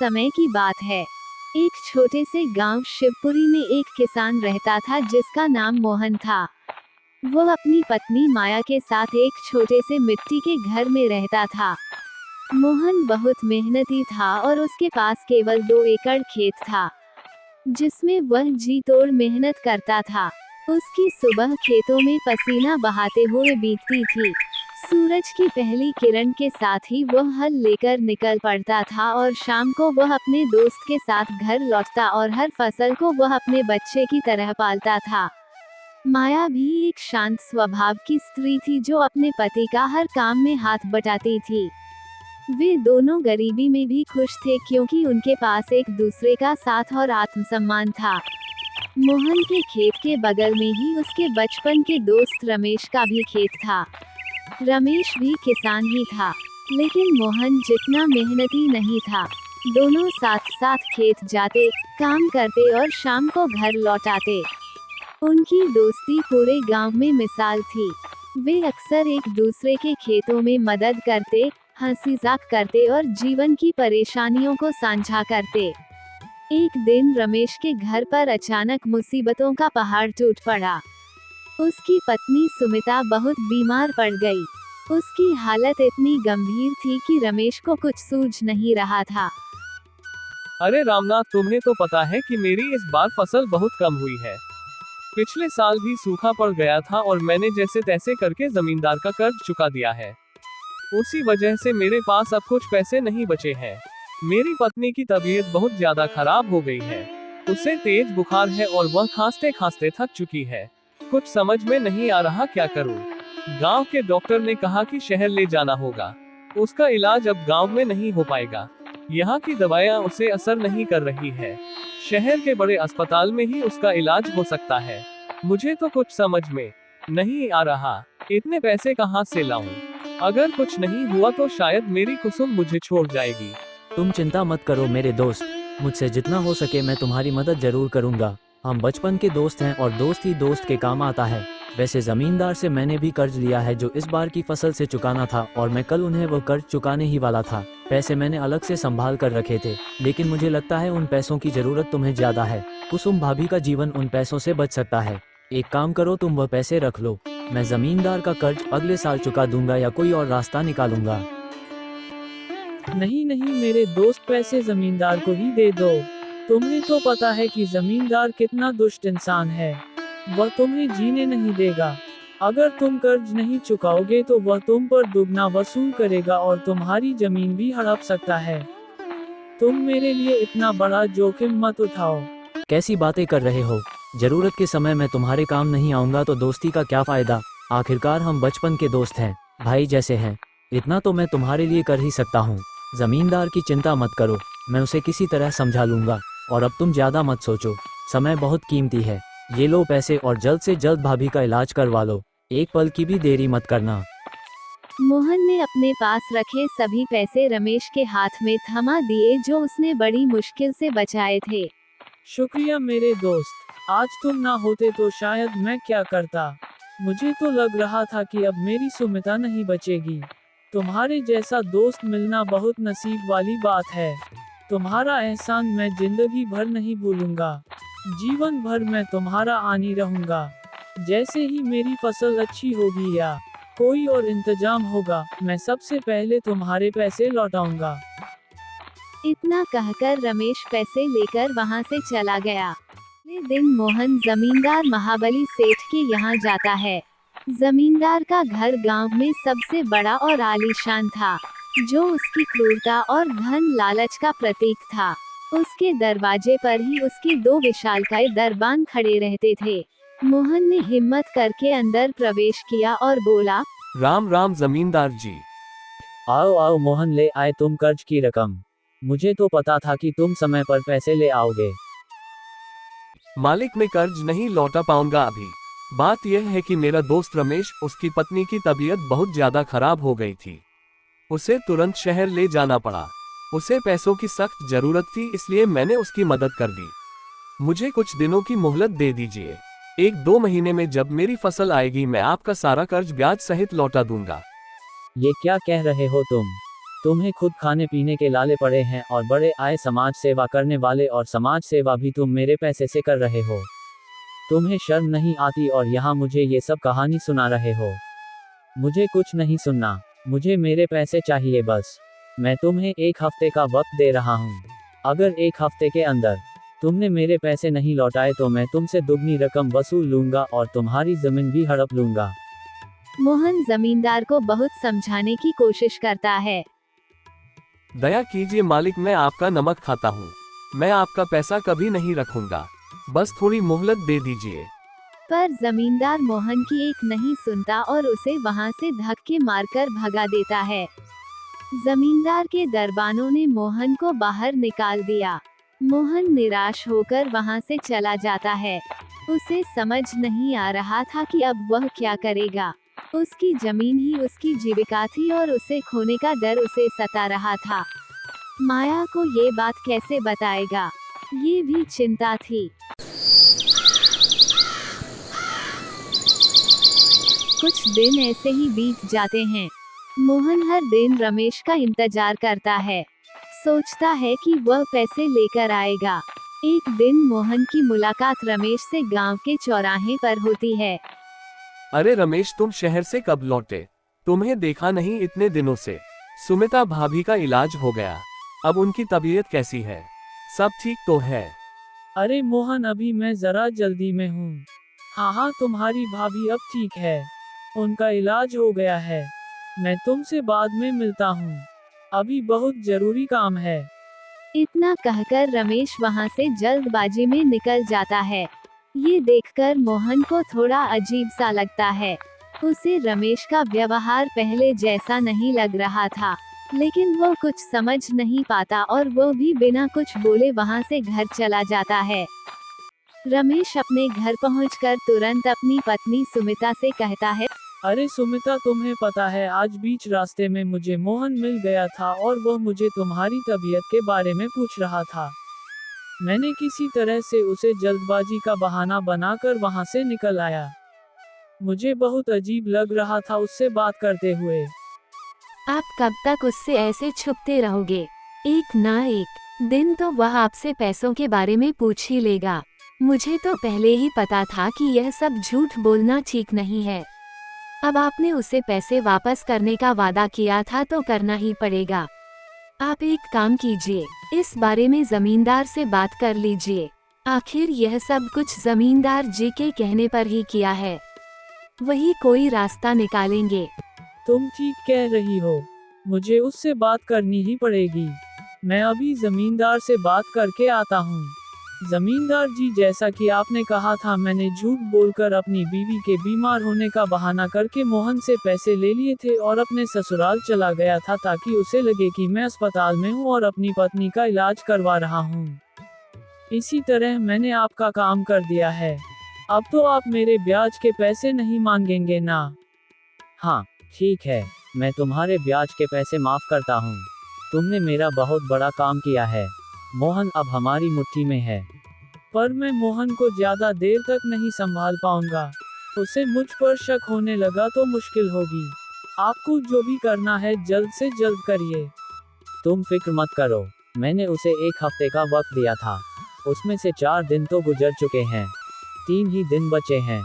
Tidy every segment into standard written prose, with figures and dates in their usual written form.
समय की बात है। एक छोटे से गांव शिवपुरी में एक किसान रहता था जिसका नाम मोहन था। वो अपनी पत्नी माया के साथ एक छोटे से मिट्टी के घर में रहता था। मोहन बहुत मेहनती था और उसके पास केवल 2 एकड़ खेत था, जिसमें वह जी तोड़ मेहनत करता था। उसकी सुबह खेतों में पसीना बहाते हुए बीतती थी। सूरज की पहली किरण के साथ ही वह हल लेकर निकल पड़ता था और शाम को वह अपने दोस्त के साथ घर लौटता और हर फसल को वह अपने बच्चे की तरह पालता था। माया भी एक शांत स्वभाव की स्त्री थी जो अपने पति का हर काम में हाथ बटाती थी। वे दोनों गरीबी में भी खुश थे क्योंकि उनके पास एक दूसरे का साथ और आत्मसम्मान था। मोहन के खेत के बगल में ही उसके बचपन के दोस्त रमेश का भी खेत था। रमेश भी किसान ही था, लेकिन मोहन जितना मेहनती नहीं था। दोनों साथ साथ खेत जाते, काम करते और शाम को घर लौट आते। उनकी दोस्ती पूरे गांव में मिसाल थी। वे अक्सर एक दूसरे के खेतों में मदद करते, हंसी मजाक करते और जीवन की परेशानियों को साझा करते। एक दिन रमेश के घर पर अचानक मुसीबतों का पहाड़ टूट पड़ा। उसकी पत्नी सुमिता बहुत बीमार पड़ गई। उसकी हालत इतनी गंभीर थी कि रमेश को कुछ सूझ नहीं रहा था। अरे रामनाथ, तुम्हें तो पता है कि मेरी इस बार फसल बहुत कम हुई है। पिछले साल भी सूखा पड़ गया था और मैंने जैसे तैसे करके जमींदार का कर्ज चुका दिया है। उसी वजह से मेरे पास अब कुछ पैसे नहीं बचे हैं। मेरी पत्नी की तबीयत बहुत ज्यादा खराब हो गई है। उसे तेज बुखार है और वह खांसते खांसते थक चुकी है। कुछ समझ में नहीं आ रहा क्या करूं। गांव के डॉक्टर ने कहा कि शहर ले जाना होगा। उसका इलाज अब गांव में नहीं हो पाएगा। यहाँ की दवाइयाँ उसे असर नहीं कर रही है। शहर के बड़े अस्पताल में ही उसका इलाज हो सकता है। मुझे तो कुछ समझ में नहीं आ रहा, इतने पैसे कहाँ से लाऊं? अगर कुछ नहीं हुआ तो शायद मेरी कुसुम मुझे छोड़ जाएगी। तुम चिंता मत करो मेरे दोस्त, मुझसे जितना हो सके मैं तुम्हारी मदद जरूर करूंगा। हम बचपन के दोस्त हैं और दोस्त ही दोस्त के काम आता है। वैसे जमींदार से मैंने भी कर्ज लिया है जो इस बार की फसल से चुकाना था और मैं कल उन्हें वो कर्ज चुकाने ही वाला था। पैसे मैंने अलग से संभाल कर रखे थे, लेकिन मुझे लगता है उन पैसों की जरूरत तुम्हें ज्यादा है। कुसुम भाभी का जीवन उन पैसों से बच सकता है। एक काम करो, तुम वह पैसे रख लो। मैं जमींदार का कर्ज अगले साल चुका दूंगा या कोई और रास्ता निकालूंगा। नहीं नहीं मेरे दोस्त, पैसे जमींदार को ही दे दो। तुम्हें तो पता है कि जमींदार कितना दुष्ट इंसान है। वह तुम्हें जीने नहीं देगा। अगर तुम कर्ज नहीं चुकाओगे तो वह तुम पर दुगना वसूल करेगा और तुम्हारी जमीन भी हड़प सकता है। तुम मेरे लिए इतना बड़ा जोखिम मत उठाओ। कैसी बातें कर रहे हो? जरूरत के समय मैं तुम्हारे काम नहीं आऊंगा तो दोस्ती का क्या फायदा? आखिरकार हम बचपन के दोस्त हैं, भाई जैसे हैं। इतना तो मैं तुम्हारे लिए कर ही सकता हूँ। जमींदार की चिंता मत करो, मैं उसे किसी तरह समझा लूंगा। और अब तुम ज्यादा मत सोचो, समय बहुत कीमती है। ये लो पैसे और जल्द से जल्द भाभी का इलाज करवा लो। एक पल की भी देरी मत करना। मोहन ने अपने पास रखे सभी पैसे रमेश के हाथ में थमा दिए जो उसने बड़ी मुश्किल से बचाए थे। शुक्रिया मेरे दोस्त, आज तुम ना होते तो शायद मैं क्या करता। मुझे तो लग रहा था कि अब मेरी सुमिता नहीं बचेगी। तुम्हारे जैसा दोस्त मिलना बहुत नसीब वाली बात है। तुम्हारा एहसान मैं जिंदगी भर नहीं भूलूंगा। जीवन भर मैं तुम्हारा आनी रहूंगा। जैसे ही मेरी फसल अच्छी होगी या कोई और इंतजाम होगा, मैं सबसे पहले तुम्हारे पैसे लौटाऊंगा। इतना कहकर रमेश पैसे लेकर वहां से चला गया। अगले दिन मोहन जमींदार महाबली सेठ के यहाँ जाता है। जमींदार का घर गांव में सबसे बड़ा और आलीशान था, जो उसकी क्रूरता और धन लालच का प्रतीक था। उसके दरवाजे पर ही उसके 2 विशालकाय दरबान खड़े रहते थे। मोहन ने हिम्मत करके अंदर प्रवेश किया और बोला, राम राम जमींदार जी। आओ आओ मोहन, ले आए तुम कर्ज की रकम। मुझे तो पता था कि तुम समय पर पैसे ले आओगे। मालिक, मैं कर्ज नहीं लौटा पाऊंगा अभी। बात यह है कि मेरा दोस्त रमेश, उसकी पत्नी की तबीयत बहुत ज्यादा खराब हो गई थी। उसे तुरंत शहर ले जाना पड़ा। उसे पैसों की सख्त जरूरत थी, इसलिए मैंने उसकी मदद कर दी। मुझे कुछ दिनों की मोहलत दे दीजिए। 1-2 महीने में जब मेरी फसल आएगी मैं आपका सारा कर्ज ब्याज सहित लौटा दूंगा। ये क्या कह रहे हो तुम? तुम्हें खुद खाने पीने के लाले पड़े हैं और बड़े आए समाज सेवा करने वाले, और समाज सेवा भी तुम मेरे पैसे से कर रहे हो। तुम्हें शर्म नहीं आती और यहाँ मुझे ये सब कहानी सुना रहे हो। मुझे कुछ नहीं सुनना, मुझे मेरे पैसे चाहिए बस। मैं तुम्हें 1 हफ्ते का वक्त दे रहा हूँ। अगर 1 हफ्ते के अंदर तुमने मेरे पैसे नहीं लौटाए तो मैं तुमसे दुगनी रकम वसूल लूंगा और तुम्हारी जमीन भी हड़प लूंगा। मोहन जमींदार को बहुत समझाने की कोशिश करता है। दया कीजिए मालिक, मैं आपका नमक खाता हूँ। मैं आपका पैसा कभी नहीं रखूंगा, बस थोड़ी मोहलत दे दीजिए। पर जमींदार मोहन की एक नहीं सुनता और उसे वहां से धक्के मारकर भगा देता है। जमींदार के दरबानों ने मोहन को बाहर निकाल दिया। मोहन निराश होकर वहां से चला जाता है। उसे समझ नहीं आ रहा था कि अब वह क्या करेगा। उसकी जमीन ही उसकी जीविका थी और उसे खोने का डर उसे सता रहा था। माया को ये बात कैसे बताएगा, ये भी चिंता थी। कुछ दिन ऐसे ही बीत जाते हैं। मोहन हर दिन रमेश का इंतजार करता है। सोचता है कि वह पैसे लेकर आएगा। एक दिन मोहन की मुलाकात रमेश से गांव के चौराहे पर होती है। अरे रमेश, तुम शहर से कब लौटे? तुम्हें देखा नहीं इतने दिनों से। सुमिता भाभी का इलाज हो गया, अब उनकी तबीयत कैसी है? सब ठीक तो है? अरे मोहन, अभी मैं जरा जल्दी में हूँ। हाँ, तुम्हारी भाभी अब ठीक है, उनका इलाज हो गया है। मैं तुमसे बाद में मिलता हूँ, अभी बहुत जरूरी काम है। इतना कहकर रमेश वहां से जल्दबाजी में निकल जाता है। ये देखकर मोहन को थोड़ा अजीब सा लगता है। उसे रमेश का व्यवहार पहले जैसा नहीं लग रहा था, लेकिन वो कुछ समझ नहीं पाता और वो भी बिना कुछ बोले वहां से घर चला जाता है। रमेश अपने घर पहुंचकर तुरंत अपनी पत्नी सुमिता से कहता है, अरे सुमिता, तुम्हें पता है आज बीच रास्ते में मुझे मोहन मिल गया था और वह मुझे तुम्हारी तबीयत के बारे में पूछ रहा था। मैंने किसी तरह से उसे जल्दबाजी का बहाना बनाकर वहां से निकल आया। मुझे बहुत अजीब लग रहा था उससे बात करते हुए। आप कब तक उससे ऐसे छुपते रहोगे? एक ना एक दिन तो वह आपसे पैसों के बारे में पूछ ही लेगा। मुझे तो पहले ही पता था कि यह सब झूठ बोलना ठीक नहीं है। अब आपने उसे पैसे वापस करने का वादा किया था तो करना ही पड़ेगा। आप एक काम कीजिए, इस बारे में जमींदार से बात कर लीजिए। आखिर यह सब कुछ जमींदार जी के कहने पर ही किया है, वही कोई रास्ता निकालेंगे। तुम ठीक कह रही हो, मुझे उससे बात करनी ही पड़ेगी। मैं अभी जमींदार से बात करके आता हूँ। जमींदार जी, जैसा कि आपने कहा था, मैंने झूठ बोलकर अपनी बीवी के बीमार होने का बहाना करके मोहन से पैसे ले लिए थे और अपने ससुराल चला गया था ताकि उसे लगे कि मैं अस्पताल में हूँ और अपनी पत्नी का इलाज करवा रहा हूँ। इसी तरह मैंने आपका काम कर दिया है। अब तो आप मेरे ब्याज के पैसे नहीं मांगेंगे ना? हाँ ठीक है, मैं तुम्हारे ब्याज के पैसे माफ करता हूँ। तुमने मेरा बहुत बड़ा काम किया है। मोहन अब हमारी मुट्ठी में है। पर मैं मोहन को ज्यादा देर तक नहीं संभाल पाऊंगा। उसे मुझ पर शक होने लगा तो मुश्किल होगी। आपको जो भी करना है जल्द से जल्द करिए। तुम फिक्र मत करो, मैंने उसे 1 हफ्ते का वक्त दिया था। उसमें से 4 दिन तो गुजर चुके हैं, 3 ही दिन बचे हैं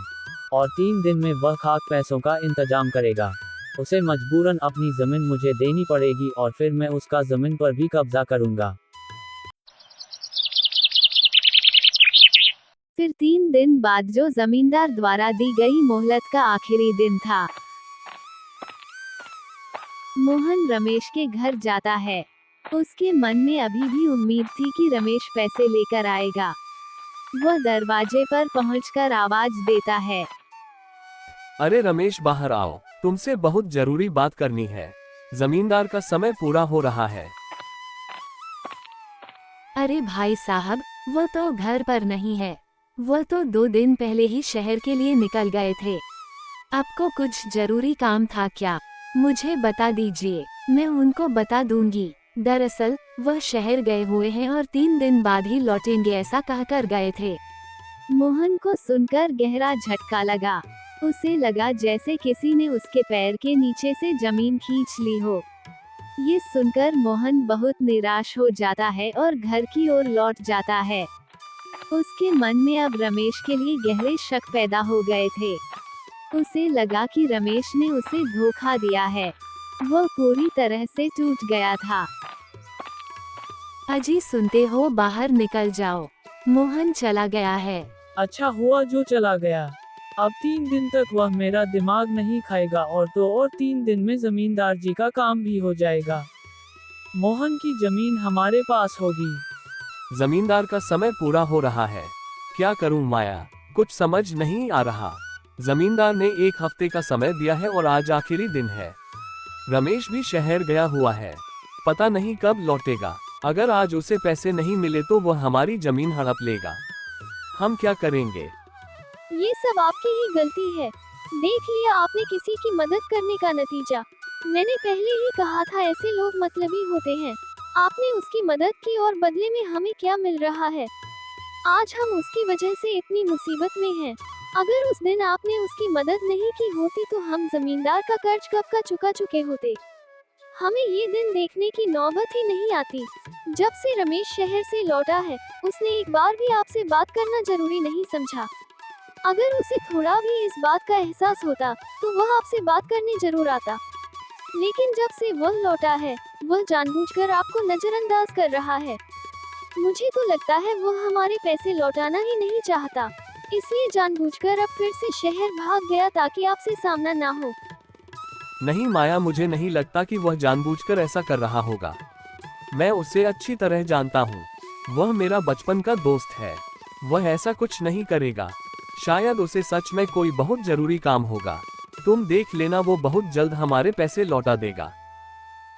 और 3 दिन में वह खाक पैसों का इंतजाम करेगा। उसे मजबूरन अपनी जमीन मुझे देनी पड़ेगी और फिर मैं उसका जमीन पर भी कब्जा करूंगा। फिर 3 दिन बाद जो जमींदार द्वारा दी गई मोहलत का आखिरी दिन था। मोहन रमेश के घर जाता है। उसके मन में अभी भी उम्मीद थी कि रमेश पैसे लेकर आएगा। वह दरवाजे पर पहुंचकर आवाज देता है, अरे रमेश, बाहर आओ, तुमसे बहुत जरूरी बात करनी है। जमींदार का समय पूरा हो रहा है। अरे भाई साहब, वो तो घर पर नहीं है। वह तो 2 दिन पहले ही शहर के लिए निकल गए थे। आपको कुछ जरूरी काम था क्या? मुझे बता दीजिए, मैं उनको बता दूंगी। दरअसल वह शहर गए हुए हैं और 3 दिन बाद ही लौटेंगे, ऐसा कहकर गए थे। मोहन को सुनकर गहरा झटका लगा। उसे लगा जैसे किसी ने उसके पैर के नीचे से जमीन खींच ली हो। ये सुनकर मोहन बहुत निराश हो जाता है और घर की ओर लौट जाता है। उसके मन में अब रमेश के लिए गहरे शक पैदा हो गए थे। उसे लगा कि रमेश ने उसे धोखा दिया है। वह पूरी तरह से टूट गया था। अजी सुनते हो, बाहर निकल जाओ। मोहन चला गया है। अच्छा हुआ जो चला गया। अब 3 दिन तक वह मेरा दिमाग नहीं खाएगा और 3 दिन में जमींदार जी का काम भी हो जाएगा। मोहन की जमीन हमारे पास होगी। जमींदार का समय पूरा हो रहा है। क्या करूं माया, कुछ समझ नहीं आ रहा। जमींदार ने 1 हफ्ते का समय दिया है और आज आखिरी दिन है। रमेश भी शहर गया हुआ है, पता नहीं कब लौटेगा। अगर आज उसे पैसे नहीं मिले तो वह हमारी जमीन हड़प लेगा। हम क्या करेंगे? ये सब आपकी ही गलती है। देख लिया आपने किसी की मदद करने का नतीजा। मैंने पहले ही कहा था ऐसे लोग मतलबी होते हैं। आपने उसकी मदद की और बदले में हमें क्या मिल रहा है? आज हम उसकी वजह से इतनी मुसीबत में हैं। अगर उस दिन आपने उसकी मदद नहीं की होती तो हम जमींदार का कर्ज कब का चुका चुके होते। हमें ये दिन देखने की नौबत ही नहीं आती। जब से रमेश शहर से लौटा है, उसने एक बार भी आपसे बात करना जरूरी नहीं समझा। अगर उसे थोड़ा भी इस बात का एहसास होता तो वह आपसे बात करने जरूर आता। लेकिन जब से वह लौटा है, वह जानबूझकर आपको नजरअंदाज कर रहा है। मुझे तो लगता है वह हमारे पैसे लौटाना ही नहीं चाहता, इसलिए जानबूझकर अब फिर से शहर भाग गया ताकि आपसे सामना ना हो। नहीं माया, मुझे नहीं लगता कि वह जानबूझकर ऐसा कर रहा होगा। मैं उसे अच्छी तरह जानता हूँ। वह मेरा बचपन का दोस्त है। वह ऐसा कुछ नहीं करेगा। शायद उसे सच में कोई बहुत जरूरी काम होगा। तुम देख लेना, वो बहुत जल्द हमारे पैसे लौटा देगा।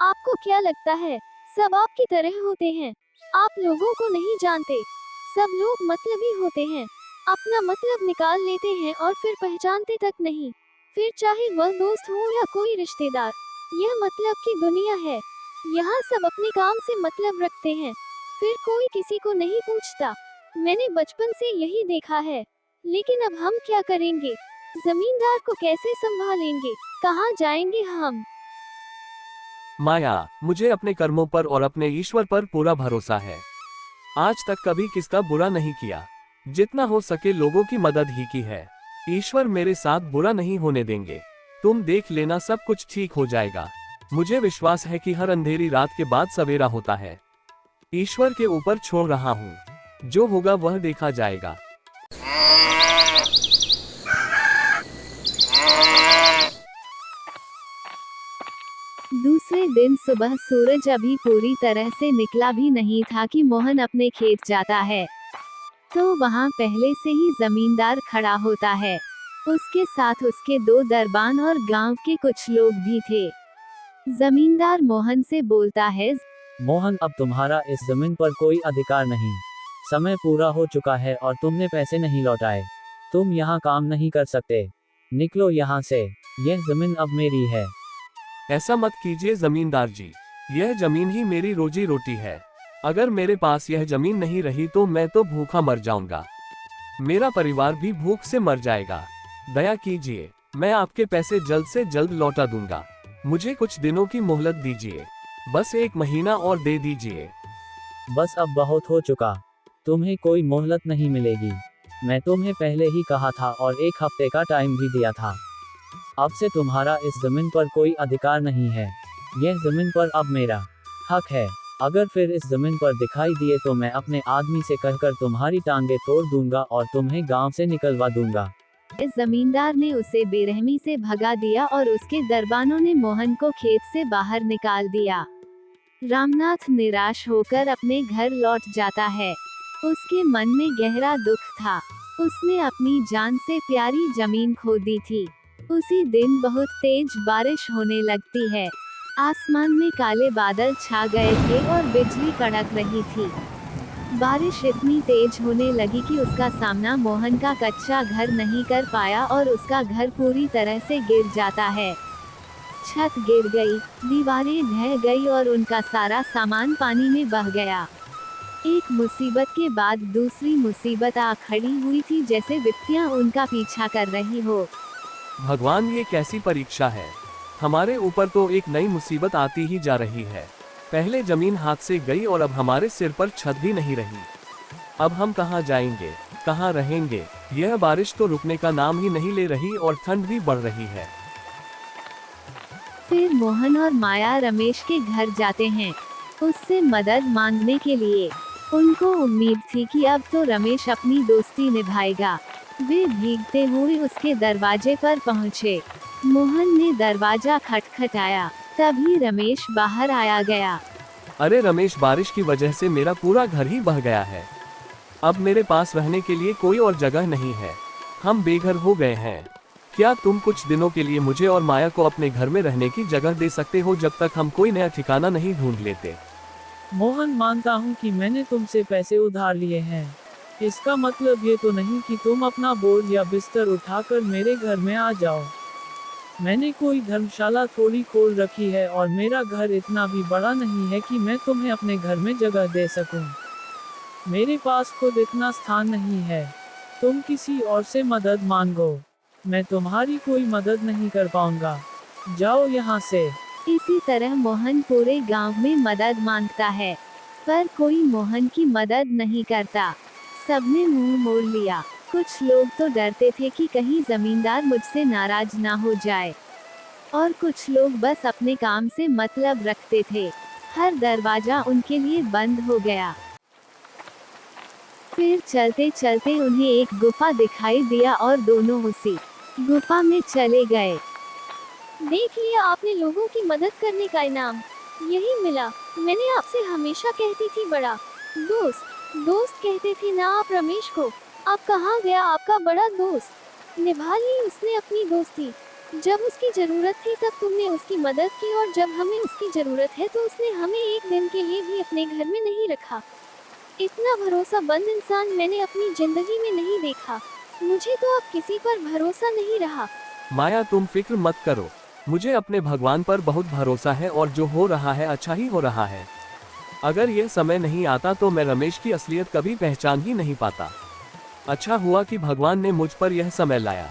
आपको क्या लगता है सब आपकी तरह होते हैं? आप लोगों को नहीं जानते। सब लोग मतलबी होते हैं, अपना मतलब निकाल लेते हैं और फिर पहचानते तक नहीं। फिर चाहे वह दोस्त हो या कोई रिश्तेदार, यह मतलब की दुनिया है। यहाँ सब अपने काम से मतलब रखते हैं, फिर कोई किसी को नहीं पूछता। मैंने बचपन से यही देखा है। लेकिन अब हम क्या करेंगे? जमींदार को कैसे संभालेंगे? कहाँ जाएंगे हम? माया, मुझे अपने कर्मों पर और अपने ईश्वर पर पूरा भरोसा है। आज तक कभी किसका बुरा नहीं किया। जितना हो सके लोगों की मदद ही की है। ईश्वर मेरे साथ बुरा नहीं होने देंगे। तुम देख लेना, सब कुछ ठीक हो जाएगा। मुझे विश्वास है कि हर अंधेरी रात के बाद सवेरा होता है। ईश्वर के ऊपर छोड़ रहा हूँ, जो होगा वह देखा जाएगा। दूसरे दिन सुबह सूरज अभी पूरी तरह से निकला भी नहीं था कि मोहन अपने खेत जाता है, तो वहाँ पहले से ही जमींदार खड़ा होता है। उसके साथ उसके 2 दरबान और गांव के कुछ लोग भी थे। जमींदार मोहन से बोलता है, मोहन, अब तुम्हारा इस जमीन पर कोई अधिकार नहीं। समय पूरा हो चुका है और तुमने पैसे नहीं लौटाए। तुम यहाँ काम नहीं कर सकते। निकलो यहाँ से। यह जमीन अब मेरी है। ऐसा मत कीजिए जमींदार जी, यह जमीन ही मेरी रोजी रोटी है। अगर मेरे पास यह जमीन नहीं रही तो मैं तो भूखा मर जाऊंगा। मेरा परिवार भी भूख से मर जाएगा। दया कीजिए, मैं आपके पैसे जल्द से जल्द लौटा दूंगा। मुझे कुछ दिनों की मोहलत दीजिए, बस 1 महीना और दे दीजिए। बस अब बहुत हो चुका। तुम्हें कोई मोहलत नहीं मिलेगी। मैं तुम्हें पहले ही कहा था और 1 हफ्ते का टाइम भी दिया था। अब से तुम्हारा इस जमीन पर कोई अधिकार नहीं है। यह जमीन पर अब मेरा हक है। अगर फिर इस जमीन पर दिखाई दिए तो मैं अपने आदमी से कहकर तुम्हारी टांगे तोड़ दूंगा और तुम्हें गांव से निकलवा दूंगा। इस जमींदार ने उसे बेरहमी से भगा दिया और उसके दरबानों ने मोहन को खेत से बाहर निकाल दिया। रामनाथ निराश होकर अपने घर लौट जाता है। उसके मन में गहरा दुख था। उसने अपनी जान से प्यारी जमीन खो दी थी। उसी दिन बहुत तेज बारिश होने लगती है। आसमान में काले बादल छा गए थे और बिजली कड़क रही थी। बारिश इतनी तेज होने लगी कि उसका सामना मोहन का कच्चा घर नहीं कर पाया और उसका घर पूरी तरह से गिर जाता है। छत गिर गई, दीवारें ढह गई और उनका सारा सामान पानी में बह गया। एक मुसीबत के बाद दूसरी मुसीबत आ खड़ी हुई थी, जैसे विपत्तियां उनका पीछा कर रही हो। भगवान, ये कैसी परीक्षा है? हमारे ऊपर तो एक नई मुसीबत आती ही जा रही है। पहले जमीन हाथ से गई और अब हमारे सिर पर छत भी नहीं रही। अब हम कहाँ जाएंगे, कहाँ रहेंगे? यह बारिश तो रुकने का नाम ही नहीं ले रही और ठंड भी बढ़ रही है। फिर मोहन और माया रमेश के घर जाते हैं उससे मदद मांगने के लिए। उनको उम्मीद थी कि अब तो रमेश अपनी दोस्ती निभाएगा। वे भीगते हुए उसके दरवाजे पर पहुँचे। मोहन ने दरवाजा खटखटाया, तभी रमेश बाहर आया गया। अरे रमेश, बारिश की वजह से मेरा पूरा घर ही बह गया है। अब मेरे पास रहने के लिए कोई और जगह नहीं है। हम बेघर हो गए हैं। क्या तुम कुछ दिनों के लिए मुझे और माया को अपने घर में रहने की जगह दे सकते हो जब तक हम कोई नया ठिकाना नहीं ढूंढ लेते? मोहन, मानता हूँ कि मैंने तुमसे पैसे उधार लिए हैं। इसका मतलब ये तो नहीं कि तुम अपना बोझ या बिस्तर उठाकर मेरे घर में आ जाओ। मैंने कोई धर्मशाला थोड़ी खोल रखी है और मेरा घर इतना भी बड़ा नहीं है कि मैं तुम्हें अपने घर में जगह दे सकूं। मेरे पास खुद इतना स्थान नहीं है। तुम किसी और से मदद मांगो। मैं तुम्हारी कोई मदद नहीं कर पाऊंगा। जाओ यहाँ से। इसी तरह मोहन पूरे गांव में मदद मांगता है, पर कोई मोहन की मदद नहीं करता। सबने मुंह मोड़ लिया। कुछ लोग तो डरते थे कि कहीं जमींदार मुझसे नाराज ना हो जाए, और कुछ लोग बस अपने काम से मतलब रखते थे। हर दरवाजा उनके लिए बंद हो गया। फिर चलते चलते उन्हें एक गुफा दिखाई दिया और दोनों उसी गुफा में चले गए। देख लिया आपने, लोगों की मदद करने का इनाम यही मिला। मैंने आपसे हमेशा कहती थी बड़ा दोस्त कहते थे ना आप रमेश को। अब कहाँ गया आपका बड़ा दोस्त? निभा ली उसने अपनी दोस्ती। जब उसकी जरूरत थी तब तुमने उसकी मदद की, और जब हमें उसकी जरूरत है तो उसने हमें एक दिन के लिए भी अपने घर में नहीं रखा। इतना भरोसाबंद इंसान मैंने अपनी जिंदगी में नहीं देखा। मुझे तो अब किसी पर भरोसा नहीं रहा। माया, तुम फिक्र मत करो। मुझे अपने भगवान पर बहुत भरोसा है और जो हो रहा है अच्छा ही हो रहा है। अगर यह समय नहीं आता तो मैं रमेश की असलियत कभी पहचान ही नहीं पाता। अच्छा हुआ कि भगवान ने मुझ पर यह समय लाया।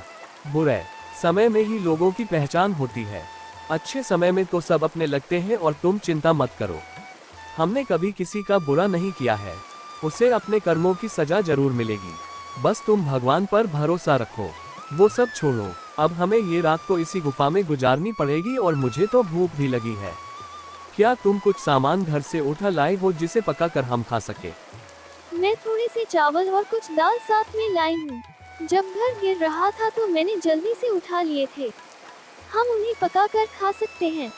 बुरे समय में ही लोगों की पहचान होती है। अच्छे समय में तो सब अपने लगते हैं और तुम चिंता मत करो। हमने कभी किसी का बुरा नहीं किया है। उसे अपने कर्मों की सजा जरूर मिलेगी। बस तुम भगवान पर भरोसा रखो। वो सब छोड़ो। अब हमें ये रात को इसी गुफा में गुजारनी पड़ेगी और मुझे तो भूख भी लगी है। क्या तुम कुछ सामान घर से उठा लाए हो जिसे पका कर हम खा सके? मैं थोड़े से चावल और कुछ दाल साथ में लाई हूँ। जब घर गिर रहा था तो मैंने जल्दी से उठा लिए थे। हम उन्हें पका कर खा सकते हैं।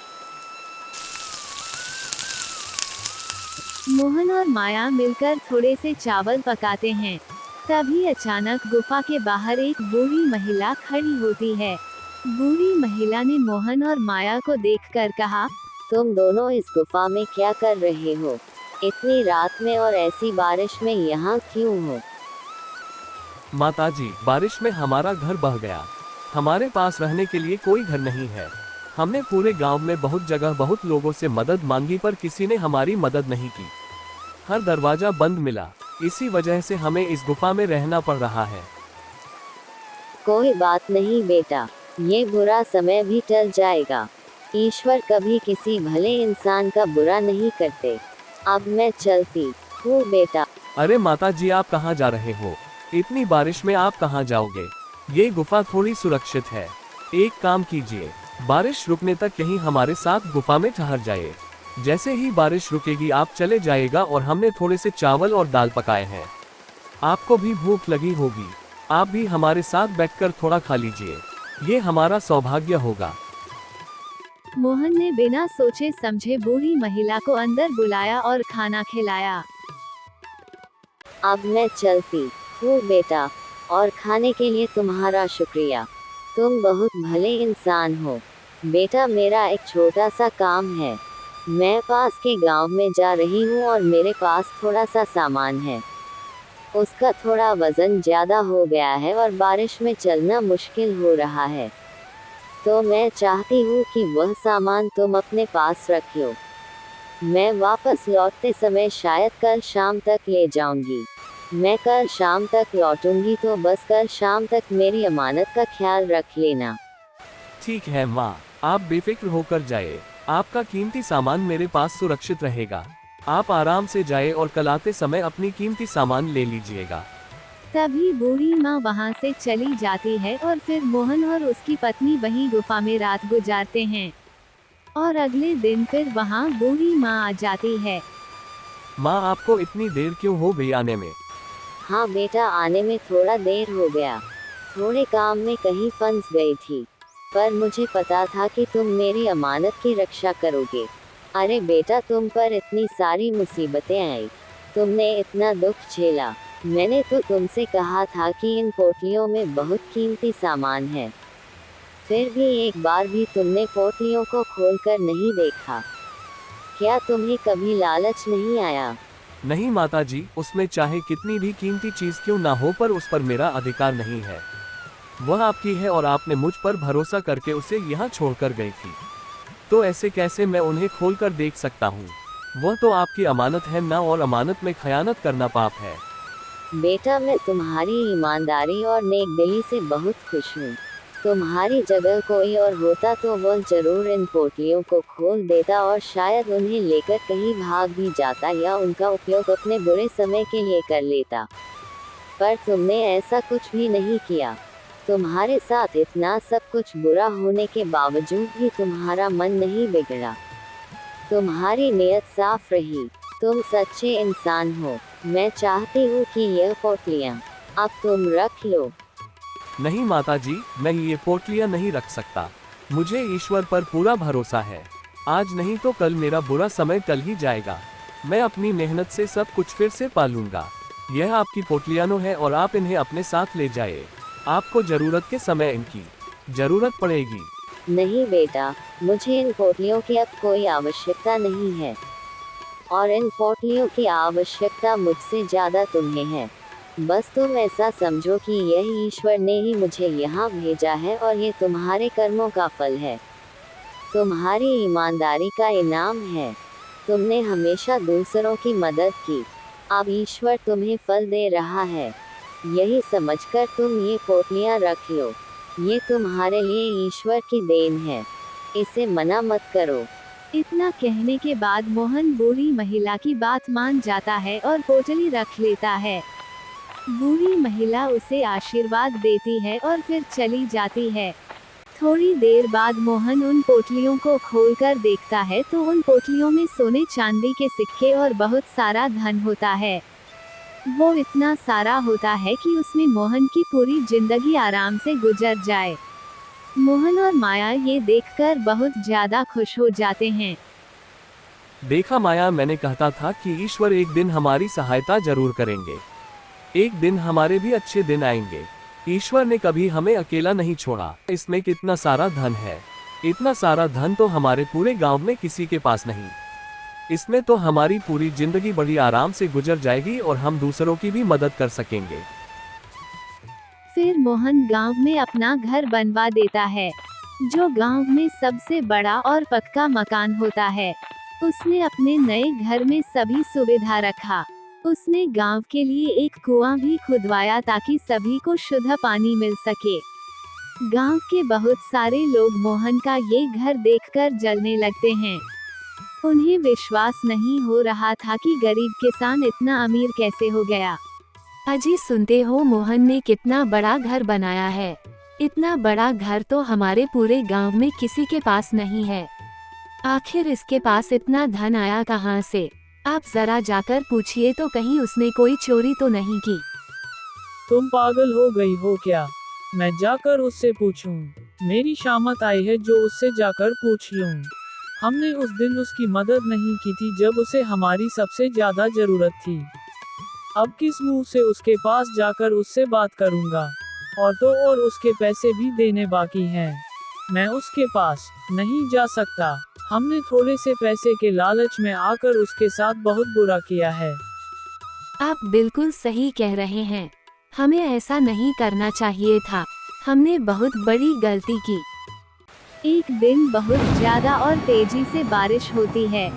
मोहन और माया मिलकर थोड़े से चावल पकाते हैं। तभी अचानक गुफा के बाहर एक बूढ़ी महिला खड़ी होती है। बूढ़ी महिला ने मोहन और माया को देखकर कहा, तुम दोनों इस गुफा में क्या कर रहे हो? इतनी रात में और ऐसी बारिश में यहाँ क्यों हो? माताजी, बारिश में हमारा घर बह गया। हमारे पास रहने के लिए कोई घर नहीं है। हमने पूरे गांव में बहुत जगह बहुत लोगों से मदद मांगी पर किसी ने हमारी मदद नहीं की। हर दरवाजा बंद मिला। इसी वजह से हमें इस गुफा में रहना पड़ रहा है। कोई बात नहीं बेटा, ये बुरा समय भी टल जाएगा। ईश्वर कभी किसी भले इंसान का बुरा नहीं करते। अब मैं चलती हूँ बेटा। अरे माताजी, आप कहाँ जा रहे हो? इतनी बारिश में आप कहाँ जाओगे? ये गुफा थोड़ी सुरक्षित है। एक काम कीजिए, बारिश रुकने तक यहीं हमारे साथ गुफा में ठहर जाइए। जैसे ही बारिश रुकेगी आप चले जाएगा और हमने थोड़े से चावल और दाल पकाए हैं। आपको भी भूख लगी होगी। आप भी हमारे साथ बैठकर थोड़ा खा लीजिए। ये हमारा सौभाग्य होगा। मोहन ने बिना सोचे समझे बूढ़ी महिला को अंदर बुलाया और खाना खिलाया। अब मैं चलती हूँ बेटा, और खाने के लिए तुम्हारा शुक्रिया। तुम बहुत भले इंसान हो बेटा। मेरा एक छोटा सा काम है। मैं पास के गांव में जा रही हूँ और मेरे पास थोड़ा सा सामान है। उसका थोड़ा वजन ज़्यादा हो गया है और बारिश में चलना मुश्किल हो रहा है। तो मैं चाहती हूँ कि वह सामान तुम अपने पास रख लो। मैं वापस लौटते समय शायद कल शाम तक ले जाऊंगी। मैं कल शाम तक लौटूंगी, तो बस कल शाम तक मेरी अमानत का ख्याल रख लेना। ठीक है माँ, आप बेफिक्र होकर जाए, आपका कीमती सामान मेरे पास सुरक्षित रहेगा। आप आराम से जाए और कल आते समय अपनी कीमती सामान ले लीजिएगा। तभी बूढ़ी माँ वहाँ से चली जाती है और फिर मोहन और उसकी पत्नी वहीं गुफा में रात गुजारते हैं। और अगले दिन फिर वहाँ बूढ़ी माँ आ जाती है। माँ, आपको इतनी देर क्यों हो गई आने में? हाँ बेटा, आने में थोड़ा देर हो गया, थोड़े काम में कहीं फंस गई थी, पर मुझे पता था कि तुम मेरी अमानत की रक्षा करोगे। अरे बेटा, तुम पर इतनी सारी मुसीबतें आई, तुमने इतना दुख झेला। मैंने तो तुमसे कहा था कि इन पोटलियों में बहुत कीमती सामान है, फिर भी एक बार भी तुमने पोटलियों को खोलकर नहीं देखा। क्या तुम्हें कभी लालच नहीं आया? नहीं माताजी, उसमें चाहे कितनी भी कीमती चीज क्यों ना हो, पर उस पर मेरा अधिकार नहीं है। वह आपकी है और आपने मुझ पर भरोसा करके उसे यहाँ छोड़कर गई थी, तो ऐसे कैसे मैं उन्हें खोलकर देख सकता हूँ? वह तो आपकी अमानत है ना, और अमानत में खयानत करना पाप है। बेटा, मैं तुम्हारी ईमानदारी और नेकदिली से बहुत खुश हूँ। तुम्हारी जगह कोई और होता तो वह जरूर इन पोटलियों को खोल देता और शायद उन्हें लेकर कहीं भाग भी जाता या उनका उपयोग अपने बुरे समय के लिए कर लेता, पर तुमने ऐसा कुछ भी नहीं किया। तुम्हारे साथ इतना सब कुछ बुरा होने के बावजूद भी तुम्हारा मन नहीं बिगड़ा, तुम्हारी नीयत साफ रही, तुम सच्चे इंसान हो। मैं चाहती हूँ कि यह पोटलियाँ अब तुम रख लो। नहीं माताजी, मैं ये पोटलियाँ नहीं रख सकता। मुझे ईश्वर पर पूरा भरोसा है। आज नहीं तो कल मेरा बुरा समय टल ही जाएगा। मैं अपनी मेहनत से सब कुछ फिर से पालूंगा। यह आपकी पोटलियाँ है और आप इन्हें अपने साथ ले जाए। आपको जरूरत के समय इनकी जरूरत पड़ेगी। नहीं बेटा, मुझे इन पोटलियों की अब कोई आवश्यकता नहीं है, और इन पोटलियों की आवश्यकता मुझसे ज़्यादा तुम्हें है। बस तुम ऐसा समझो कि यह ईश्वर ने ही मुझे यहाँ भेजा है और ये तुम्हारे कर्मों का फल है, तुम्हारी ईमानदारी का इनाम है। तुमने हमेशा दूसरों की मदद की, अब ईश्वर तुम्हें फल दे रहा है। यही समझकर तुम ये पोटलियाँ रख लो। ये तुम्हारे लिए ईश्वर की देन है, इसे मना मत करो। इतना कहने के बाद मोहन बूढ़ी महिला की बात मान जाता है और पोटली रख लेता है। बूढ़ी महिला उसे आशीर्वाद देती है और फिर चली जाती है। थोड़ी देर बाद मोहन उन पोटलियों को खोलकर देखता है तो उन पोटलियों में सोने चांदी के सिक्के और बहुत सारा धन होता है। वो इतना सारा होता है कि उसमें मोहन की पूरी जिंदगी आराम से गुजर जाए। मोहन और माया ये देखकर बहुत ज्यादा खुश हो जाते हैं। देखा माया, मैंने कहता था कि ईश्वर एक दिन हमारी सहायता जरूर करेंगे। एक दिन हमारे भी अच्छे दिन आएंगे। ईश्वर ने कभी हमें अकेला नहीं छोड़ा। इसमें कितना सारा धन है, इतना सारा धन तो हमारे पूरे गांव में किसी के पास नहीं। इसमें तो हमारी पूरी जिंदगी बड़ी आराम से गुजर जाएगी और हम दूसरों की भी मदद कर सकेंगे। फिर मोहन गांव में अपना घर बनवा देता है, जो गांव में सबसे बड़ा और पक्का मकान होता है। उसने अपने नए घर में सभी सुविधा रखा। उसने गांव के लिए एक कुआं भी खुदवाया ताकि सभी को शुद्ध पानी मिल सके। गांव के बहुत सारे लोग मोहन का ये घर देखकर जलने लगते हैं। उन्हें विश्वास नहीं हो रहा था कि गरीब किसान इतना अमीर कैसे हो गया। अजी सुनते हो, मोहन ने कितना बड़ा घर बनाया है। इतना बड़ा घर तो हमारे पूरे गांव में किसी के पास नहीं है। आखिर इसके पास इतना धन आया कहां से? आप जरा जाकर पूछिए तो कहीं उसने कोई चोरी तो नहीं की। तुम पागल हो गई हो क्या? मैं जाकर उससे पूछूं? मेरी शामत आई है जो उससे जाकर पूछ लूं। हमने उस दिन उसकी मदद नहीं की थी जब उसे हमारी सबसे ज्यादा जरूरत थी। अब किस मुंह से उसके पास जाकर उससे बात करूंगा? और उसके पैसे भी देने बाकी हैं। मैं उसके पास नहीं जा सकता। हमने थोड़े से पैसे के लालच में आकर उसके साथ बहुत बुरा किया है। आप बिल्कुल सही कह रहे हैं। हमें ऐसा नहीं करना चाहिए था। हमने बहुत बड़ी गलती की। एक दिन बहुत ज्यादा और तेजी से बारिश होती है।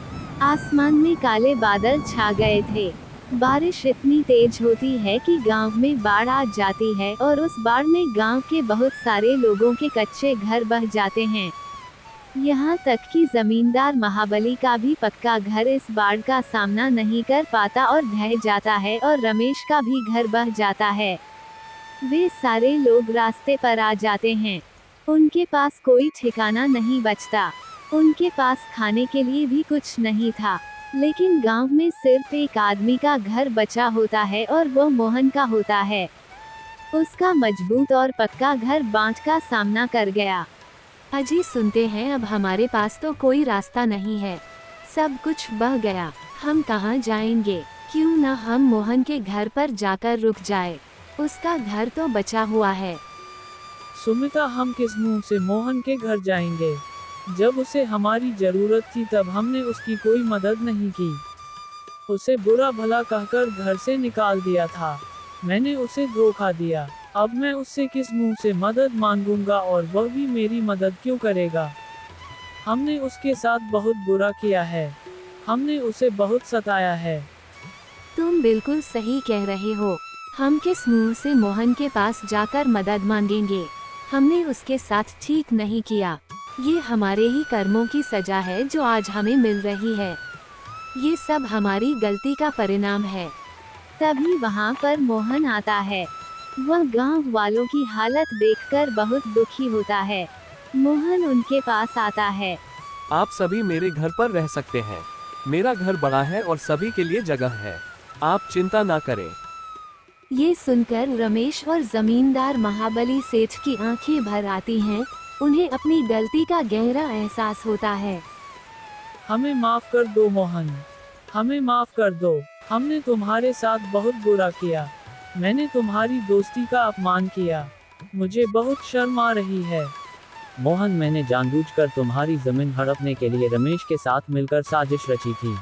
आसमान में काले बादल छा गए थे। बारिश इतनी तेज होती है कि गांव में बाढ़ आ जाती है और उस बाढ़ में गांव के बहुत सारे लोगों के कच्चे घर बह जाते हैं। यहाँ तक कि जमींदार महाबली का भी पक्का घर इस बाढ़ का सामना नहीं कर पाता और ढह जाता है और रमेश का भी घर बह जाता है। वे सारे लोग रास्ते पर आ जाते हैं। उनके पास कोई ठिकाना नहीं बचता। उनके पास खाने के लिए भी कुछ नहीं था, लेकिन गांव में सिर्फ एक आदमी का घर बचा होता है और वो मोहन का होता है। उसका मजबूत और पक्का घर बाढ़ का सामना कर गया। अजी सुनते हैं, अब हमारे पास तो कोई रास्ता नहीं है, सब कुछ बह गया, हम कहाँ जाएंगे? क्यों न हम मोहन के घर पर जाकर रुक जाए, उसका घर तो बचा हुआ है। सुमिता, हम किस मुंह से मोहन के घर जाएंगे? जब उसे हमारी जरूरत थी तब हमने उसकी कोई मदद नहीं की। उसे बुरा भला कहकर घर से निकाल दिया था। मैंने उसे धोखा दिया। अब मैं उससे किस मुंह से मदद मांगूंगा और वह भी मेरी मदद क्यों करेगा? हमने उसके साथ बहुत बुरा किया है। हमने उसे बहुत सताया है। तुम बिल्कुल सही कह रहे हो। हम किस मुंह से मोहन के पास जाकर मदद मांगेंगे? हमने उसके साथ ठीक नहीं किया। ये हमारे ही कर्मों की सजा है जो आज हमें मिल रही है। ये सब हमारी गलती का परिणाम है। तभी वहाँ पर मोहन आता है। वह गांव वालों की हालत देखकर बहुत दुखी होता है। मोहन उनके पास आता है। आप सभी मेरे घर पर रह सकते हैं। मेरा घर बड़ा है और सभी के लिए जगह है। आप चिंता ना करें। ये सुनकर रमेश और जमींदार महाबली सेठ की आंखें भर आती हैं। उन्हें अपनी गलती का गहरा एहसास होता है। हमें माफ कर दो मोहन, हमें माफ कर दो। हमने तुम्हारे साथ बहुत बुरा किया। मैंने तुम्हारी दोस्ती का अपमान किया। मुझे बहुत शर्म आ रही है। मोहन, मैंने जानबूझकर तुम्हारी जमीन हड़पने के लिए रमेश के साथ मिलकर साजिश रची थी।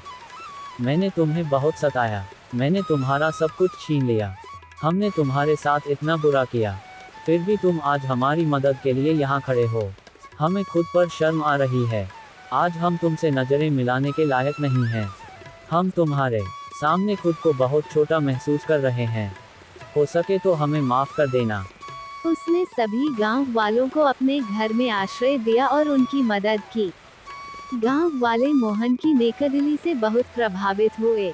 मैंने तुम्हें बहुत सताया। मैंने तुम्हारा सब कुछ छीन लिया। हमने तुम्हारे साथ इतना बुरा किया, फिर भी तुम आज हमारी मदद के लिए यहाँ खड़े हो। हमें खुद पर शर्म आ रही है। आज हम तुमसे नजरें मिलाने के लायक नहीं हैं। हम तुम्हारे सामने खुद को बहुत छोटा महसूस कर रहे हैं। हो सके तो हमें माफ कर देना। उसने सभी गांव वालों को अपने घर में आश्रय दिया और उनकी मदद की। गांव वाले मोहन की नेकदिली से बहुत प्रभावित हुए।